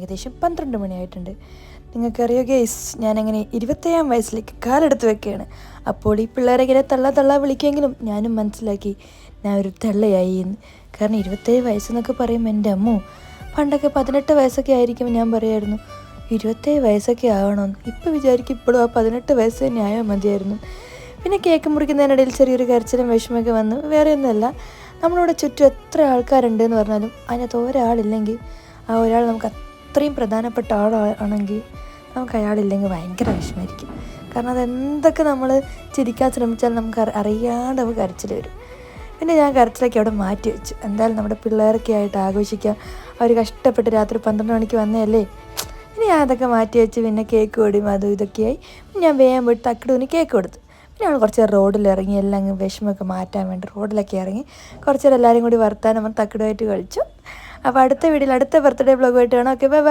ഏകദേശം 12 മണിയായിട്ടുണ്ട്. നിങ്ങൾക്കറിയോ ഗൈസ്, ഞാനങ്ങനെ 27 വയസ്സിലേക്ക് കാലെടുത്ത് വെക്കുകയാണ്. അപ്പോൾ ഈ പിള്ളേരെ ഇങ്ങനെ തള്ള വിളിക്കുമെങ്കിലും ഞാനും മനസ്സിലാക്കി ഞാൻ ഒരു തള്ളയായി എന്ന്. കാരണം 27 വയസ്സെന്നൊക്കെ പറയുമ്പോൾ എൻ്റെ അമ്മോ, പണ്ടൊക്കെ 18 വയസ്സൊക്കെ ആയിരിക്കുമ്പോൾ ഞാൻ പറയുമായിരുന്നു 27 വയസ്സൊക്കെ ആവണമെന്ന്. ഇപ്പോൾ വിചാരിക്കും ഇപ്പോഴും ആ 18 വയസ്സ് തന്നെ ആയാൽ മതിയായിരുന്നു. പിന്നെ കേക്ക് മുറിക്കുന്നതിനിടയിൽ ചെറിയൊരു കരച്ചിലും വിഷമമൊക്കെ വന്നു. വേറെ ഒന്നുമല്ല, നമ്മളിവിടെ ചുറ്റും എത്ര ആൾക്കാരുണ്ട് എന്ന് പറഞ്ഞാലും അതിനകത്ത് ഒരാളില്ലെങ്കിൽ ആ ഒരാൾ നമുക്ക് അത്രയും പ്രധാനപ്പെട്ട ആളാണെങ്കിൽ നമുക്ക് അയാളില്ലെങ്കിൽ ഭയങ്കര വിഷമമായിരിക്കും. കാരണം അതെന്തൊക്കെ നമ്മൾ ചിരിക്കാൻ ശ്രമിച്ചാൽ നമുക്ക് അറിയാണ്ട് നമുക്ക് കരച്ചിൽ വരും. പിന്നെ ഞാൻ കരച്ചിലൊക്കെ അവിടെ മാറ്റി വെച്ചു. എന്തായാലും നമ്മുടെ പിള്ളേരൊക്കെ ആയിട്ട് ആഘോഷിക്കാം. അവർ കഷ്ടപ്പെട്ട് രാത്രി 12 മണിക്ക് വന്നതല്ലേ. ഇനി ഞാൻ അതൊക്കെ മാറ്റി വെച്ച് പിന്നെ കേക്ക് കൊടിയും അതും ഇതൊക്കെയായി. ഞാൻ വേഗം പോയിട്ട് തക്കിടൂന് കേക്ക് കൊടുത്തു. പിന്നെ ഞങ്ങൾ കുറച്ച് നേരം റോഡിലിറങ്ങി, എല്ലാം വിഷമമൊക്കെ മാറ്റാൻ വേണ്ടി റോഡിലൊക്കെ ഇറങ്ങി കുറച്ച് നേരം എല്ലാവരും കൂടി വർത്താനം തക്കിടുമായിട്ട് കളിച്ചു. അപ്പോൾ അടുത്ത വീഡിയോയിൽ അടുത്ത ബർത്ത്ഡേ വ്ളോഗുമായിട്ട് കാണാം. Okay, bye bye.